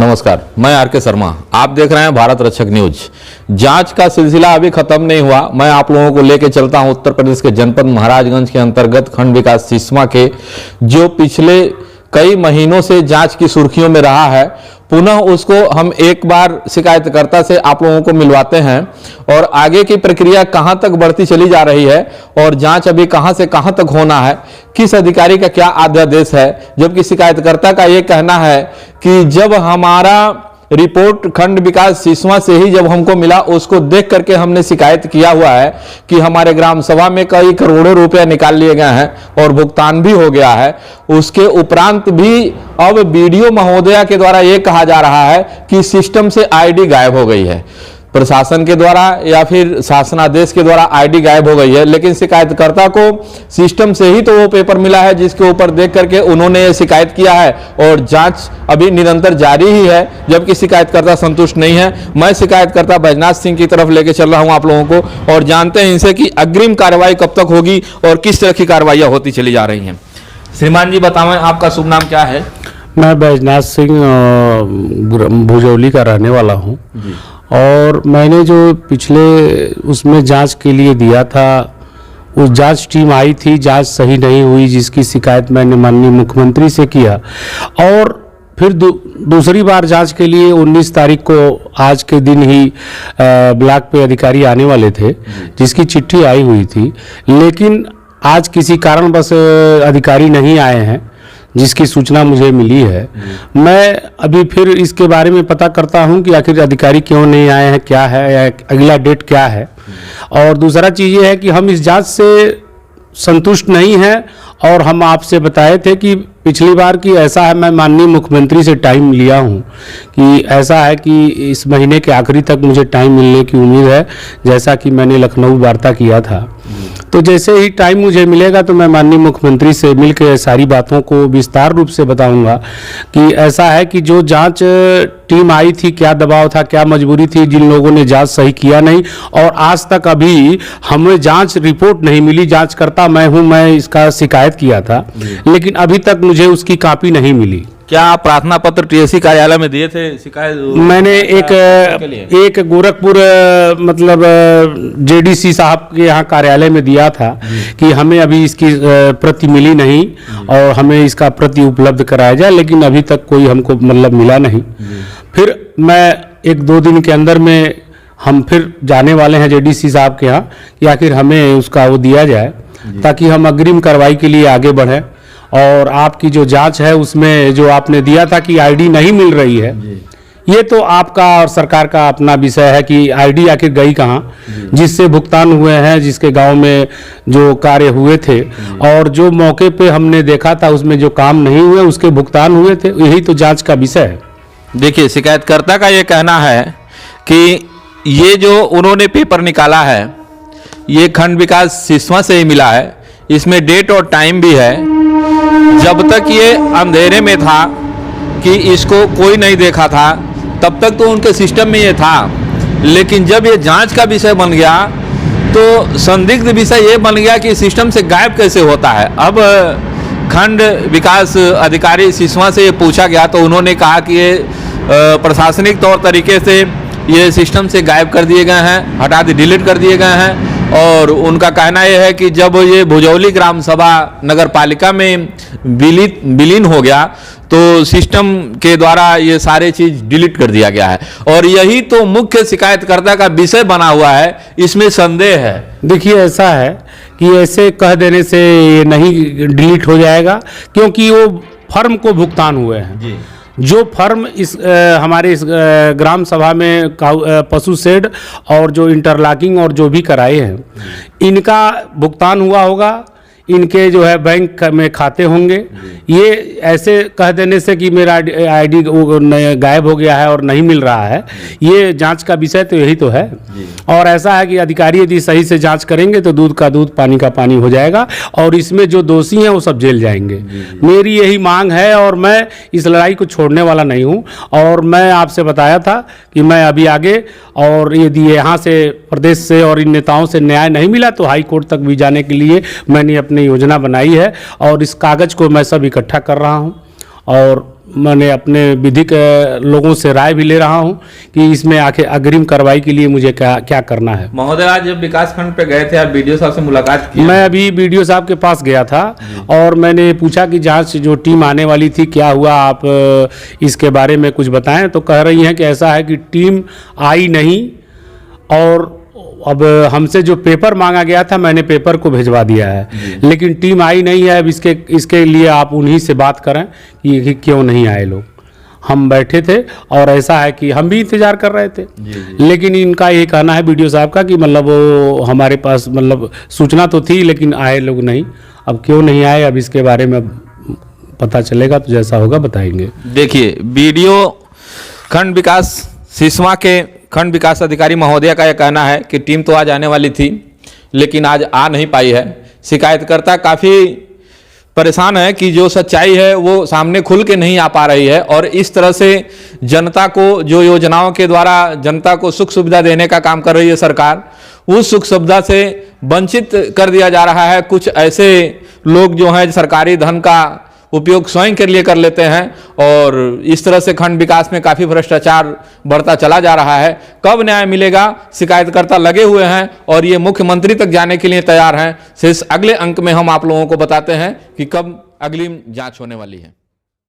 नमस्कार, मैं आर के शर्मा। आप देख रहे हैं भारत रक्षक न्यूज। जांच का सिलसिला अभी खत्म नहीं हुआ। मैं आप लोगों को लेकर चलता हूं उत्तर प्रदेश के जनपद महाराजगंज के अंतर्गत खंड विकास सिसवा के, जो पिछले कई महीनों से जांच की सुर्खियों में रहा है। पुनः उसको हम एक बार शिकायतकर्ता से आप लोगों को मिलवाते हैं और आगे की प्रक्रिया कहां तक बढ़ती चली जा रही है और जांच अभी कहां से कहां तक होना है, किस अधिकारी का क्या आदेश है। जबकि शिकायतकर्ता का यह कहना है कि जब हमारा रिपोर्ट खंड विकास सिसवा से ही जब हमको मिला, उसको देख करके हमने शिकायत किया हुआ है कि हमारे ग्राम सभा में कई करोड़ों रुपए निकाल लिए गए हैं और भुगतान भी हो गया है। उसके उपरांत भी अब बीडीओ महोदया के द्वारा यह कहा जा रहा है कि सिस्टम से आईडी गायब हो गई है। प्रशासन के द्वारा या फिर शासनादेश के द्वारा आईडी गायब हो गई है, लेकिन शिकायतकर्ता को सिस्टम से ही तो वो पेपर मिला है जिसके ऊपर देख करके उन्होंने ये शिकायत किया है और जांच अभी निरंतर जारी ही है, जबकि शिकायतकर्ता संतुष्ट नहीं है। मैं शिकायतकर्ता बैजनाथ सिंह की तरफ लेके चल रहा हूं आप लोगों को और जानते हैं इनसे कि अग्रिम कार्रवाई कब तक होगी और किस तरह की कार्रवाइयां होती चली जा रही हैं। श्रीमान जी बताएं, आपका शुभ नाम क्या है? मैं बैजनाथ सिंह भुजौली का रहने वाला हूँ और मैंने जो पिछले उसमें जांच के लिए दिया था, उस जांच टीम आई थी, जांच सही नहीं हुई, जिसकी शिकायत मैंने माननीय मुख्यमंत्री से किया। और फिर दूसरी बार जांच के लिए 19 तारीख को आज के दिन ही ब्लॉक पे अधिकारी आने वाले थे, जिसकी चिट्ठी आई हुई थी, लेकिन आज किसी कारणवश अधिकारी नहीं आए हैं, जिसकी सूचना मुझे मिली है। मैं अभी फिर इसके बारे में पता करता हूं कि आखिर अधिकारी क्यों नहीं आए हैं, क्या है, या अगला डेट क्या है। और दूसरा चीज़ ये है कि हम इस जांच से संतुष्ट नहीं हैं और हम आपसे बताए थे कि पिछली बार की ऐसा है, मैं माननीय मुख्यमंत्री से टाइम लिया हूं कि ऐसा है कि इस महीने के आखिरी तक मुझे टाइम मिलने की उम्मीद है, जैसा कि मैंने लखनऊ वार्ता किया था। तो जैसे ही टाइम मुझे मिलेगा तो मैं माननीय मुख्यमंत्री से मिलकर सारी बातों को विस्तार रूप से बताऊंगा कि ऐसा है कि जो जांच टीम आई थी, क्या दबाव था, क्या मजबूरी थी, जिन लोगों ने जांच सही किया नहीं। और आज तक अभी हमें जांच रिपोर्ट नहीं मिली। जांचकर्ता मैं हूं, मैं इसका शिकायत किया था, लेकिन अभी तक मुझे उसकी कॉपी नहीं मिली। क्या आप प्रार्थना पत्र टीएससी कार्यालय में दिए थे शिकायत? मैंने एक गोरखपुर मतलब जेडीसी साहब के यहाँ कार्यालय में दिया था कि हमें अभी इसकी प्रति मिली नहीं और हमें इसका प्रति उपलब्ध कराया जाए, लेकिन अभी तक कोई हमको मतलब मिला नहीं। फिर मैं 1-2 दिन के अंदर में हम फिर जाने वाले हैं जेडीसी साहब के यहाँ कि आखिर हमें उसका वो दिया जाए, ताकि हम अग्रिम कार्रवाई के लिए आगे बढ़ें। और आपकी जो जांच है उसमें जो आपने दिया था कि आईडी नहीं मिल रही है, ये तो आपका और सरकार का अपना विषय है कि आईडी आखिर गई कहाँ, जिससे भुगतान हुए हैं, जिसके गांव में जो कार्य हुए थे और जो मौके पे हमने देखा था उसमें जो काम नहीं हुए उसके भुगतान हुए थे। यही तो जांच का विषय है। देखिए, शिकायतकर्ता का ये कहना है कि ये जो उन्होंने पेपर निकाला है ये खंड विकास सिसवा से ही मिला है, इसमें डेट और टाइम भी है। जब तक ये अंधेरे में था कि इसको कोई नहीं देखा था, तब तक तो उनके सिस्टम में ये था, लेकिन जब ये जांच का विषय बन गया तो संदिग्ध विषय ये बन गया कि सिस्टम से गायब कैसे होता है। अब खंड विकास अधिकारी सिसवा से ये पूछा गया तो उन्होंने कहा कि ये प्रशासनिक तौर तरीके से ये सिस्टम से गायब कर दिए गए हैं, हटा दिए, डिलीट कर दिए गए हैं। और उनका कहना यह है कि जब ये भुजौली ग्राम सभा नगर पालिका में विलीन हो गया तो सिस्टम के द्वारा ये सारे चीज डिलीट कर दिया गया है और यही तो मुख्य शिकायतकर्ता का विषय बना हुआ है। इसमें संदेह है। देखिए, ऐसा है कि ऐसे कह देने से ये नहीं डिलीट हो जाएगा, क्योंकि वो फर्म को भुगतान हुए हैं जी। जो फर्म इस हमारे इस ग्राम सभा में पशु शेड और जो इंटरलॉकिंग और जो भी कराए हैं, इनका भुगतान हुआ होगा, इनके जो है बैंक में खाते होंगे। ये ऐसे कह देने से कि मेरा आईडी गायब हो गया है और नहीं मिल रहा है, ये जांच का विषय तो यही तो है। और ऐसा है कि अधिकारी यदि सही से जांच करेंगे तो दूध का दूध पानी का पानी हो जाएगा और इसमें जो दोषी हैं वो सब जेल जाएंगे। मेरी यही मांग है और मैं इस लड़ाई को छोड़ने वाला नहीं हूँ। और मैं आपसे बताया था कि मैं अभी आगे, और यदि यहाँ से प्रदेश से और इन नेताओं से न्याय नहीं मिला तो हाई कोर्ट तक भी जाने के लिए मैंने अपनी योजना बनाई है और इस कागज को मैं सब इकट्ठा कर रहा हूँ और मैंने अपने विधिक लोगों से राय भी ले रहा हूं कि इसमें आखिर अग्रिम कार्रवाई के लिए मुझे क्या क्या करना है। महोदय, आज जब विकास खंड पे गए थे, आप बीडीओ साहब से मुलाकात की? मैं अभी बीडीओ साहब के पास गया था और मैंने पूछा कि जांच जो टीम आने वाली थी क्या हुआ, आप इसके बारे में कुछ बताएं। तो कह रही हैं कि ऐसा है कि टीम आई नहीं और अब हमसे जो पेपर मांगा गया था मैंने पेपर को भिजवा दिया है, लेकिन टीम आई नहीं है। अब इसके लिए आप उन्हीं से बात करें कि क्यों नहीं आए लोग। हम बैठे थे और ऐसा है कि हम भी इंतजार कर रहे थे, लेकिन इनका ये कहना है बीडीओ साहब का कि मतलब वो हमारे पास मतलब सूचना तो थी लेकिन आए लोग नहीं। अब क्यों नहीं आए, अब इसके बारे में पता चलेगा तो जैसा होगा बताएंगे। देखिए, बीडीओ खंड विकास सिसवा के खंड विकास अधिकारी महोदय का यह कहना है कि टीम तो आज आने वाली थी लेकिन आज आ नहीं पाई है। शिकायतकर्ता काफ़ी परेशान है कि जो सच्चाई है वो सामने खुल के नहीं आ पा रही है और इस तरह से जनता को जो योजनाओं के द्वारा जनता को सुख सुविधा देने का काम कर रही है सरकार, उस सुख सुविधा से वंचित कर दिया जा रहा है। कुछ ऐसे लोग जो हैं सरकारी धन का उपयोग स्वयं के लिए कर लेते हैं और इस तरह से खंड विकास में काफ़ी भ्रष्टाचार बढ़ता चला जा रहा है। कब न्याय मिलेगा, शिकायतकर्ता लगे हुए हैं और ये मुख्यमंत्री तक जाने के लिए तैयार हैं। शेष अगले अंक में हम आप लोगों को बताते हैं कि कब अगली जांच होने वाली है।